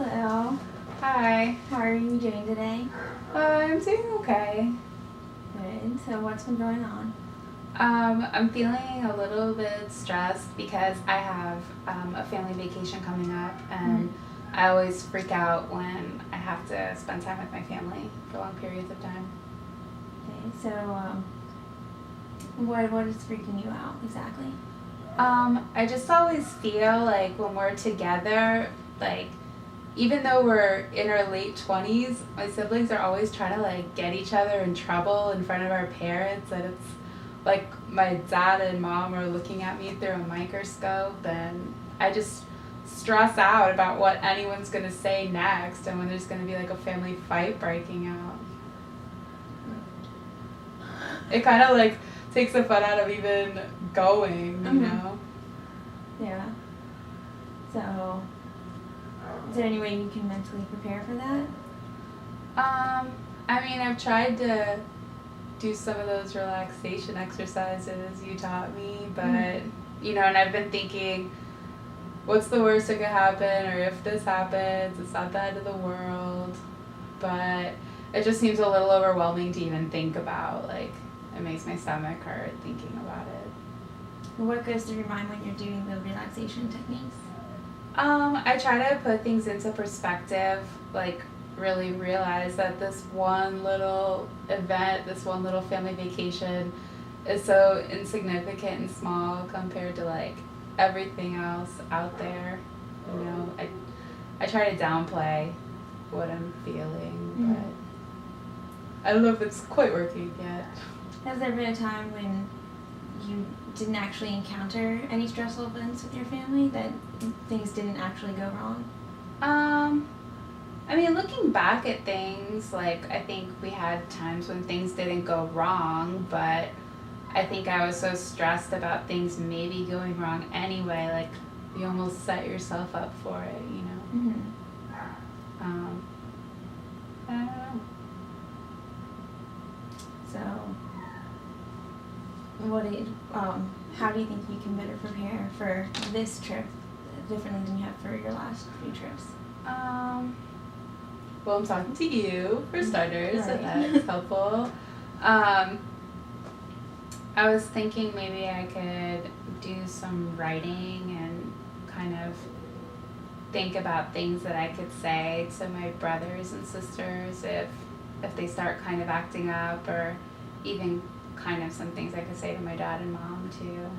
Hello. Hi. How are you doing today? I'm doing okay. Good. So what's been going on? I'm feeling a little bit stressed because I have a family vacation coming up, and I always freak out when I have to spend time with my family for long periods of time. Okay. So what is freaking you out exactly? I just always feel like when we're together, like even though we're in our late 20s, my siblings are always trying to like get each other in trouble in front of our parents, and it's like my dad and mom are looking at me through a microscope, and I just stress out about what anyone's going to say next and when there's going to be like a family fight breaking out. It kind of like takes the fun out of even going, you know? Yeah. So is there any way you can mentally prepare for that? I mean, I've tried to do some of those relaxation exercises you taught me, but, you know, and I've been thinking, what's the worst that could happen, or if this happens, it's not the end of the world, but it just seems a little overwhelming to even think about. Like, it makes my stomach hurt thinking about it. What goes through your mind when you're doing the relaxation techniques? I try to put things into perspective, like really realize that this one little event, this one little family vacation is so insignificant and small compared to like everything else out there. You know, I try to downplay what I'm feeling, but I don't know if it's quite working yet. Has there been a time when you didn't actually encounter any stressful events with your family, that things didn't actually go wrong? I mean, looking back at things, like, I think we had times when things didn't go wrong, but I think I was so stressed about things maybe going wrong anyway, like, you almost set yourself up for it, you know? I don't know. So, how do you think you can better prepare for this trip differently than you have for your last few trips? Well, I'm talking to you, for starters, Right. and that's helpful. I was thinking maybe I could do some writing and kind of think about things that I could say to my brothers and sisters if they start kind of acting up, or even kind of some things I could say to my dad and mom too.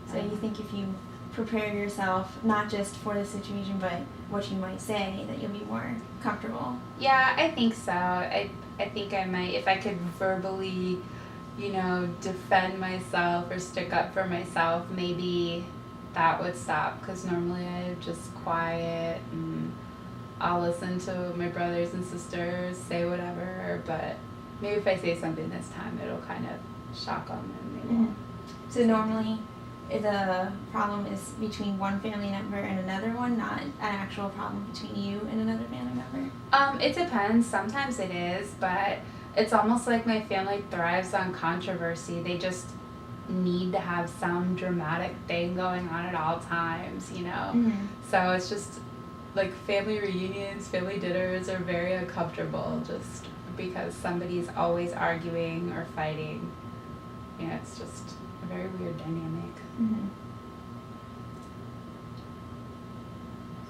So you think if you prepare yourself, not just for the situation, but what you might say, that you'll be more comfortable? Yeah, I think so. I think I might, if I could verbally, you know, defend myself or stick up for myself, maybe that would stop, because normally I'm just quiet and I'll listen to my brothers and sisters say whatever, but maybe if I say something this time, it'll kind of shock them and they won't. So normally the problem is between one family member and another one, not an actual problem between you and another family member? It depends. Sometimes it is, but it's almost like my family thrives on controversy. They just need to have some dramatic thing going on at all times, you know? So it's just like family reunions, family dinners are very uncomfortable just because somebody's always arguing or fighting. You know, it's just a very weird dynamic.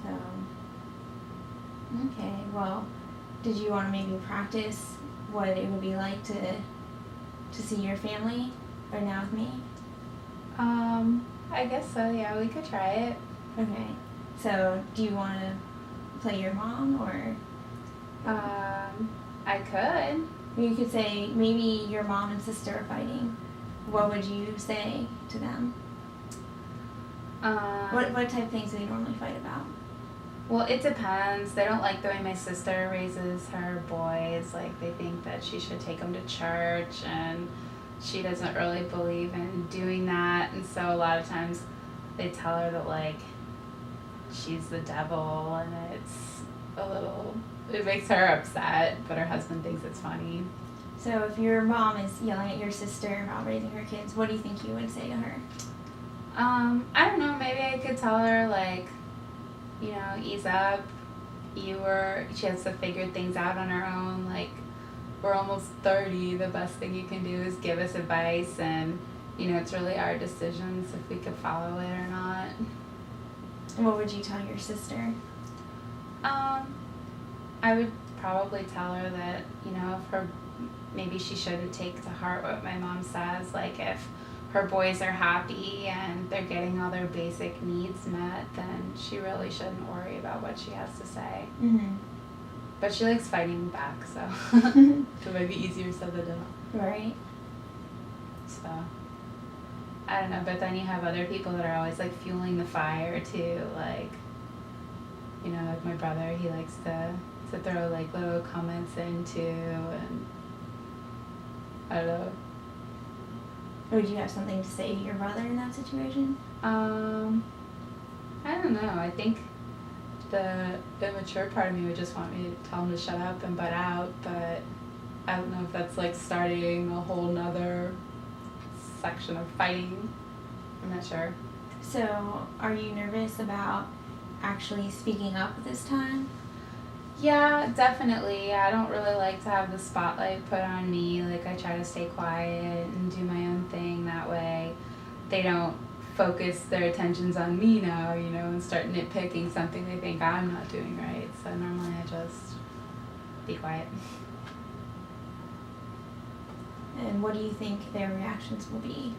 So, okay, well, did you want to maybe practice what it would be like to see your family right now with me? I guess so, yeah, we could try it. Okay, so do you want to play your mom, or? I could. You could say maybe your mom and sister are fighting. What would you say to them? What type of things do they normally fight about? Well, it depends. They don't like the way my sister raises her boys. Like, they think that she should take them to church, and she doesn't really believe in doing that. And so a lot of times they tell her that, like, she's the devil, and it makes her upset, but her husband thinks it's funny. So if your mom is yelling at your sister about raising her kids, what do you think you would say to her? I don't know, maybe I could tell her, like, you know, ease up, she has to figure things out on her own. Like, we're almost 30. The best thing you can do is give us advice, and, it's really our decisions if we could follow it or not. What would you tell your sister? I would probably tell her that, maybe she shouldn't take to heart what my mom says. Like, if her boys are happy and they're getting all their basic needs met, then she really shouldn't worry about what she has to say. Mm-hmm. But she likes fighting back, so it might be easier said than done. Right. So, I don't know, but then you have other people that are always, like, fueling the fire, too. Like, like my brother, he likes to throw, like, little comments in, too, and I don't know. Would you have something to say to your brother in that situation? I don't know. I think the immature part of me would just want me to tell him to shut up and butt out, but I don't know if that's like starting a whole nother section of fighting. I'm not sure. So, are you nervous about actually speaking up this time? Yeah, definitely. I don't really like to have the spotlight put on me. Like, I try to stay quiet and do my own thing. That way they don't focus their attentions on me now, and start nitpicking something they think I'm not doing right. So normally I just be quiet. And what do you think their reactions will be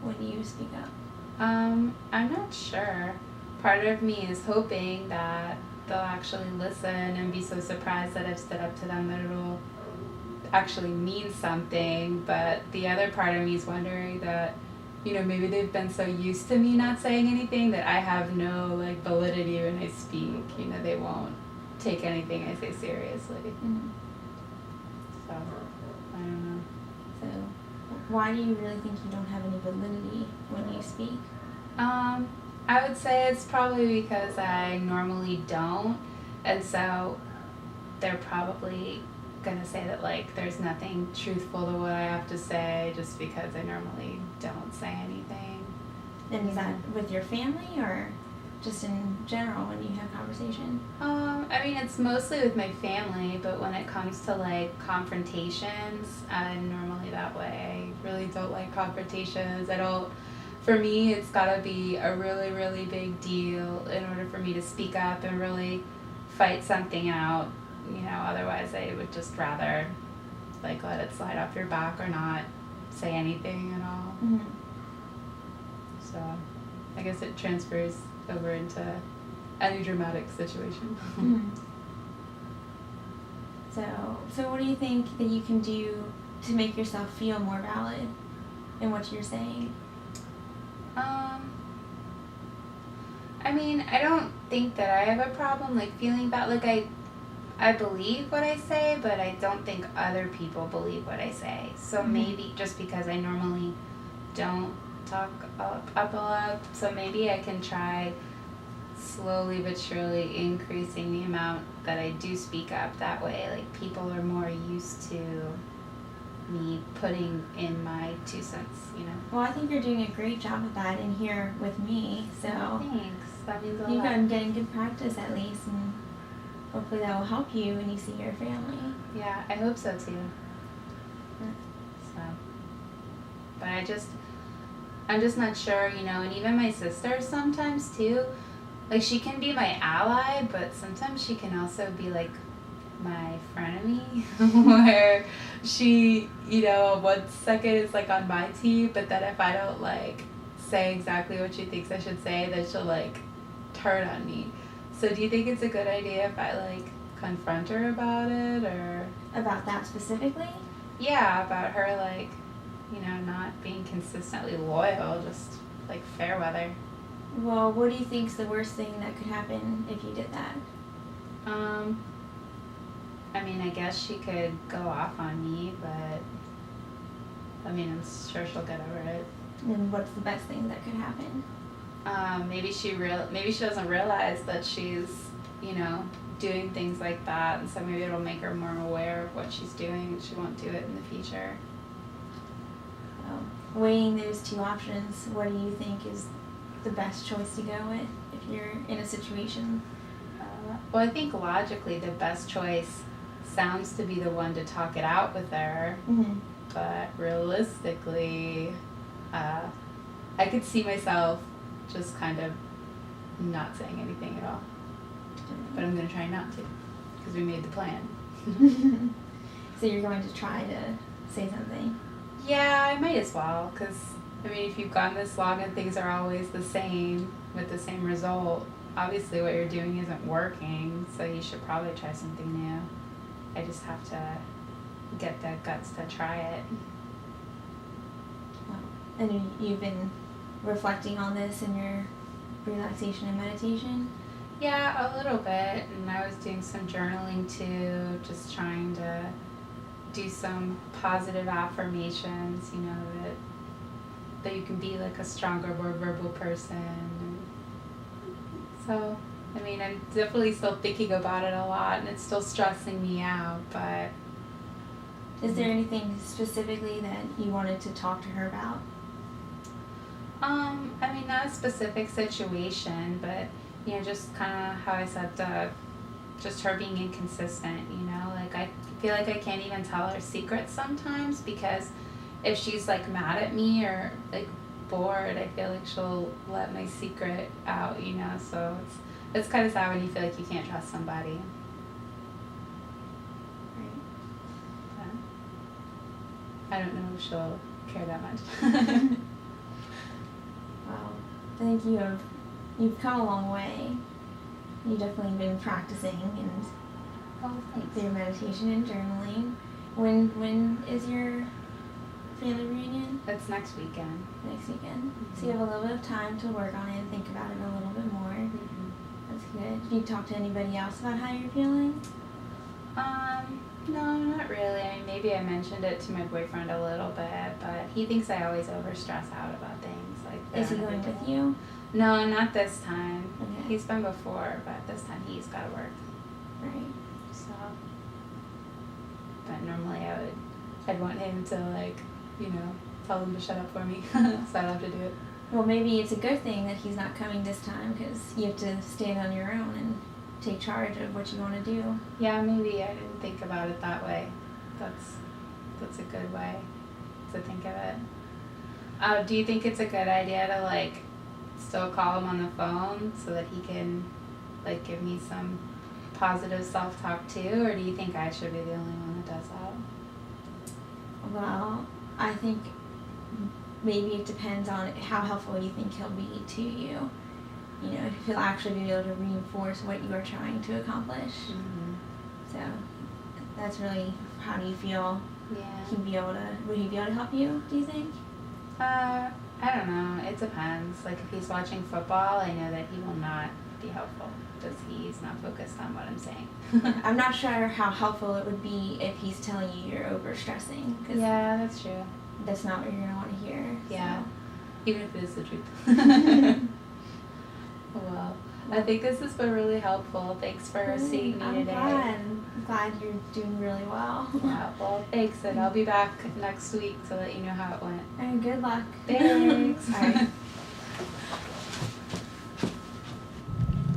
when you speak up? I'm not sure. Part of me is hoping that they'll actually listen and be so surprised that I've stood up to them that it'll actually mean something. But the other part of me is wondering that, maybe they've been so used to me not saying anything that I have no, like, validity when I speak. They won't take anything I say seriously. Mm-hmm. So, I don't know. So, why do you really think you don't have any validity when you speak? I would say it's probably because I normally don't, and so they're probably gonna say that, like, there's nothing truthful to what I have to say just because I normally don't say anything. And is that with your family or just in general when you have conversation? I mean, it's mostly with my family, but when it comes to, like, confrontations, I'm normally that way. I really don't like confrontations. For me, it's gotta be a really, really big deal in order for me to speak up and really fight something out. Otherwise I would just rather, like, let it slide off your back or not say anything at all. Mm-hmm. So I guess it transfers over into any dramatic situation. Mm-hmm. So what do you think that you can do to make yourself feel more valid in what you're saying? I mean, I don't think that I have a problem, like, feeling bad. Like, I believe what I say, but I don't think other people believe what I say. So maybe just because I normally don't talk up a lot, so maybe I can try slowly but surely increasing the amount that I do speak up. That way, like, people are more used to me putting in my 2 cents, Well, I think you're doing a great job of that in here with me, so thanks. That means a lot. you've been getting good practice at least, and hopefully that will help you when you see your family. Yeah, I hope so too. So, but I'm just not sure, and even my sister sometimes too, like, she can be my ally, but sometimes she can also be, like, my frenemy, where she, 1 second is, like, on my team, but then if I don't, like, say exactly what she thinks I should say, then she'll, like, turn on me. So do you think it's a good idea if I, like, confront her about it, or? About that specifically? Yeah, about her, like, not being consistently loyal, just, like, fair weather. Well, what do you think's the worst thing that could happen if you did that? I mean, I guess she could go off on me, but I mean, I'm sure she'll get over it. And what's the best thing that could happen? Maybe she doesn't realize that she's, doing things like that, and so maybe it'll make her more aware of what she's doing, and she won't do it in the future. So, weighing those 2 options, what do you think is the best choice to go with if you're in a situation Well, I think logically the best choice sounds to be the one to talk it out with her, Mm-hmm. but realistically, I could see myself just kind of not saying anything at all. But I'm going to try not to, because we made the plan. So you're going to try to say something? Yeah, I might as well, because, I mean, if you've gone this long and things are always the same, with the same result, obviously what you're doing isn't working, so you should probably try something new. I just have to get the guts to try it. And you've been reflecting on this in your relaxation and meditation? Yeah, a little bit, and I was doing some journaling too, just trying to do some positive affirmations, you know, that you can be like a stronger, more verbal person. So, I mean, I'm definitely still thinking about it a lot, and it's still stressing me out, but... Is there anything specifically that you wanted to talk to her about? I mean, not a specific situation, but, you know, just kind of how I said, just her being inconsistent, you know? Like, I feel like I can't even tell her secrets sometimes, because if she's, like, mad at me or, like, bored, I feel like she'll let my secret out, you know? So it's kind of sad when you feel like you can't trust somebody. Right. But I don't know if she'll care that much. Well, I think you've come a long way. You've definitely been practicing and through meditation and journaling. When is your family reunion? That's next weekend. Next weekend. Mm-hmm. So you have a little bit of time to work on it and think about it a little bit more. Mm-hmm. That's good. Did you talk to anybody else about how you're feeling? No, not really. I mean, maybe I mentioned it to my boyfriend a little bit, but he thinks I always overstress out about things. Like, Is he going with you? No, not this time. Okay. He's been before, but this time he's got to work. Right. So, but normally I'd want him to, like, you know, tell him to shut up for me, so I'd have to do it. Well, maybe it's a good thing that he's not coming this time, because you have to stand on your own and take charge of what you want to do. Yeah, maybe I didn't think about it that way. That's a good way to think of it. Do you think it's a good idea to, like, still call him on the phone so that he can, like, give me some positive self-talk too, or do you think I should be the only one that does that? Well, I think maybe it depends on how helpful you think he'll be to you. You know, if he'll actually be able to reinforce what you are trying to accomplish. Mm-hmm. So that's really, how do you feel? Yeah. Would he be able to help you, do you think? I don't know. It depends. Like, if he's watching football, I know that he will not be helpful because he's not focused on what I'm saying. I'm not sure how helpful it would be if he's telling you you're overstressing. Cause yeah, that's true. that's not what you're going to want to hear. Yeah. Even if it is the truth. Well, I think this has been really helpful. Thanks for seeing me today. I'm glad you're doing really well. Yeah, well, thanks, and I'll be back next week to let you know how it went. And good luck. Thanks. All right.